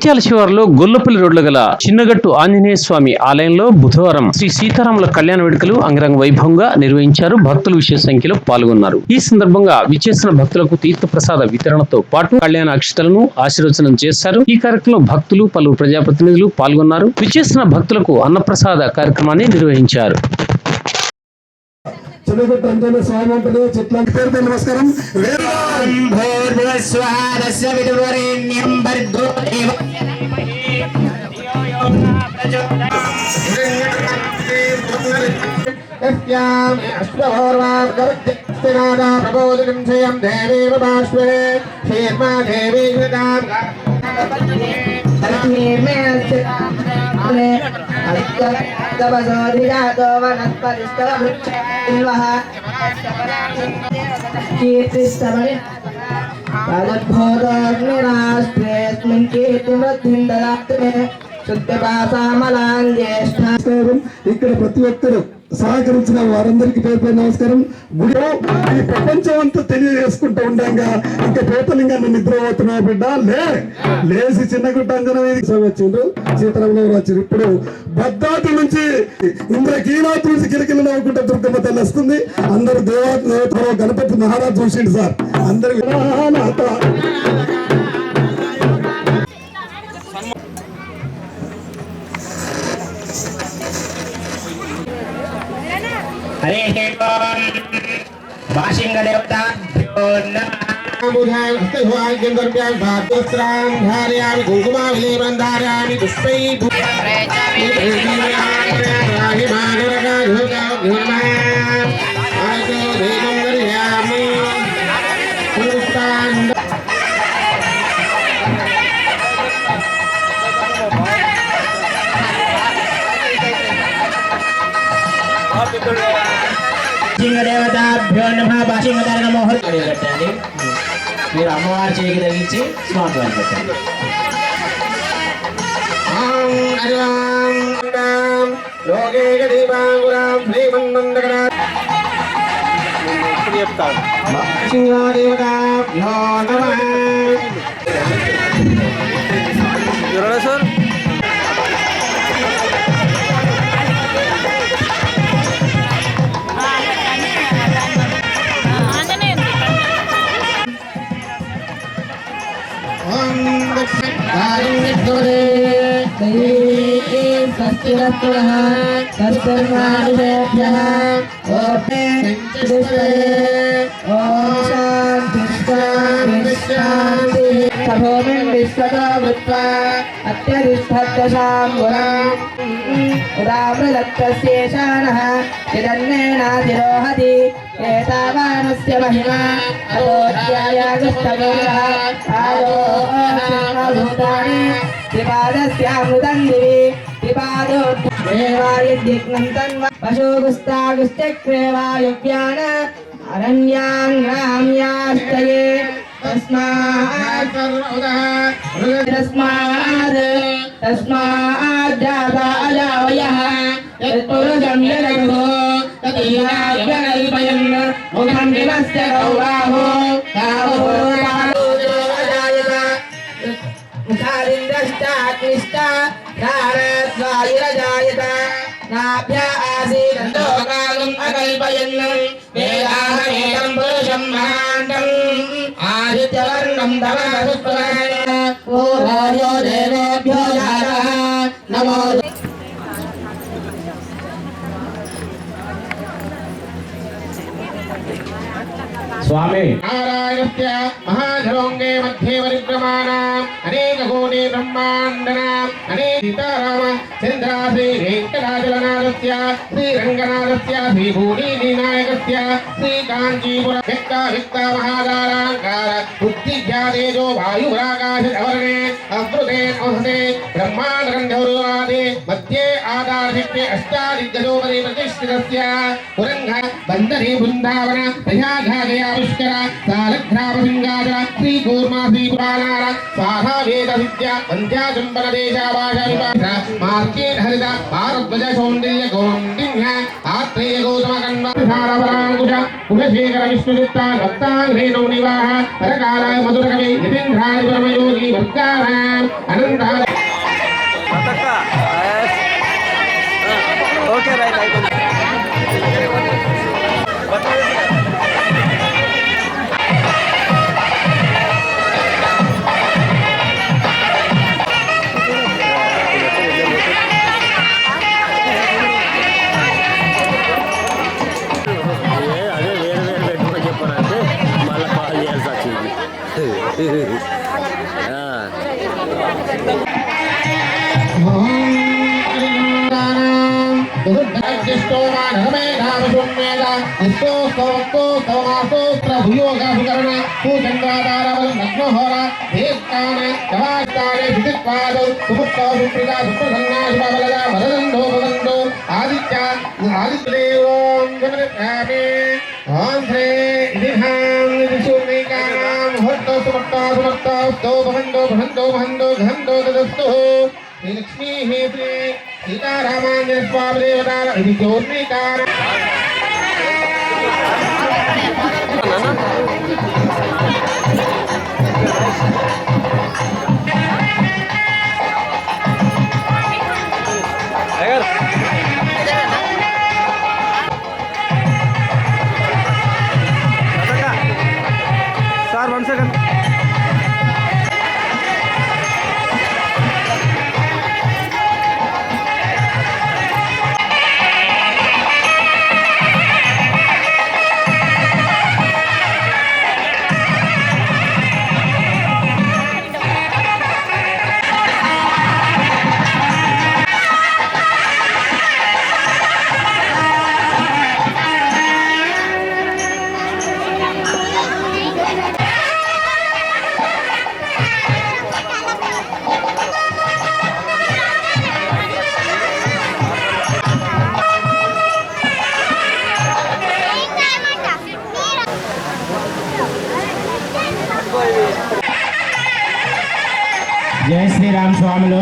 జగిత్యాల శివారులో గొల్లపల్లి రోడ్ల గల చిన్నగట్టు ఆంజనేయ స్వామి ఆలయంలో బుధవారం శ్రీ సీతారాముల కళ్యాణ వేడుకలు అంగరంగ వైభవంగా నిర్వహించారు. భక్తులు విశేష సంఖ్యలో పాల్గొన్నారు. ఈ సందర్భంగా విచ్చేసిన భక్తులకు తీర్థ ప్రసాద వితరణతో పాటు కళ్యాణ అక్షతలను ఆశీర్వచనం చేశారు. ఈ కార్యక్రమంలో భక్తులు పలువురు ప్రజాప్రతినిధులు పాల్గొన్నారు. విచ్చేసిన భక్తులకు అన్నప్రసాద కార్యక్రమాన్ని నిర్వహించారు. చిన్నగట్టు ఆంజనేయ స్వామి అంటే చెట్ల పేరు నమస్కారం. ఇక్కడ ప్రతి ఒక్కరు సహకరించిన వారందరికీ పేరు పేరు నమస్కారం. గుడిలో ఈ ప్రపంచం అంతా తెలియజేసుకుంటూ ఉండగా ఇంకా పేతలింగాన్ని నిద్రపోతున్నా బిడ్డ లేచి చిన్నగుట్ట అంజనేయ వచ్చిండ్రు, సీతారాములు వచ్చారు. ఇప్పుడు భద్రాద్రి నుంచి ఇంద్రకీలాద్రి నుంచి కిలకిల నవ్వుకుంటే దుర్గమ్మ తల్లి వస్తుంది. అందరు దేవత గణపతి మహారాజ్ చూసిండు సార్. అందరు हरे वाशिंग देवताभ्यो नमः बुधाय हस्तवाय गंधर्व्याय भागवस्त्रां धारयामि कुंकुमाभिलेपनं धारयामि पुष्पै धूपयामि राहि मानरका धूपयामि आजो देवं करियामि पुष्पान् దేవతాభ్యో నమః. భాషింగదార నమోహర్ కట్టండి. మీరు అమ్మవారి చేయికి తగ్గించి స్వామి వారిని పెట్టండి. సార్ उदामृदत्तस्येषानः चिदन्नेनाधिरोहति एतावानस्य महिमा अतोऽध्यायागस्तगौरः आदोऽभूतानि त्रिपादस्यामृतं दिवि त्रिपादोऽध्यग्नं तन्वा पशुगुस्तागुश्चक्रेवायुव्यान अरण्याङ्ग्राम्यास्तये तस्माद् जाता अजावयः यत्पुरुषं यदगो तदीनाभ्यकल्पयन् मुखं विमस्य गौराहो मुखारिन्द्रश्चाग्निश्च प्राणद्वायुरजायत नाभ्य आसीदन्तोकालम् अकल्पयन् वेदाहमेतं पुरुषं महान्तम् आदित्यवर्णं धवनपुष्पकाय पूर्वयो देवेभ्यो जातः नमो स्वामी नारायणस्य महाधरोंगे मध्ये परिक्रमाणाम् अनेककोटि ब्रह्माण्डनाम् अनेक सीताराम चन्द्राश्री वेङ्कटाचलनाथस्य श्रीरङ्गनाथस्य श्रीभूमिनायकस्य श्रीकाञ्चीपुर व्यक्ता महादाराङ्कार बुद्धिज्ञातेजो वायुराकाशवर्णे अमृते औषधे ब्रह्माण्डगन्धौर्वादे मध्ये आधारधिक శ్రీకృష్ణే అష్టాదిగ్గజోపరి ప్రతిష్ఠితస్య పురంగ బందరీ బృందావన ప్రయాఘాగయా పుష్కర సాలగ్రామ సింగాచల శ్రీకూర్మా శ్రీపురాణార స్వాహా వేద విద్య వంధ్యాచంబన దేశావాస విపాస మార్కేట్ హరిత భారద్వజ సౌందర్య గౌండిన్య ఆత్రేయ గౌతమ కన్వారవరాంకుశ కులశేఖర విష్ణుచిత్త భక్తాంగ్రేణౌ నివాహ పరకాల మధుర కవి యతీంద్రాయ పరమయోగి వర్గారాం అనంత ఓకే రైట్ అయిపోయింది. అదే వేరే వేరే పెట్టుకోని చెప్పారంటే మళ్ళీ కాల్ చేయాల్సి వచ్చింది. లక్ష్మీ హేత్రే సీతారామాంజన స్వామి దేవతార ఇది జ్యోతికార సార్ 1 సెకండ్. జై శ్రీరామ్ స్వాములు.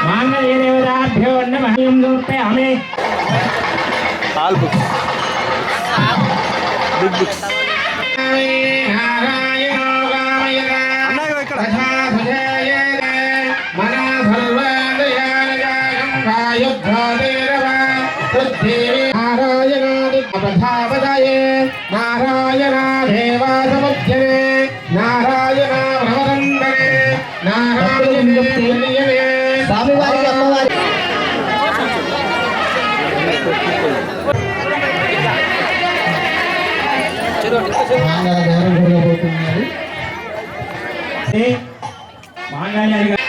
మాంగళ్యదేవతాభ్యో నమః. ఆమె ఆల్ బుక్స్ బిగ్ బుక్స్ అన్నాయి ఇక్కడ. నారాయణాదేవాసముద్యనే నారాయణ భవరందనే నారాయణ స్వామివారికి అమ్మవారి మాంగళ్య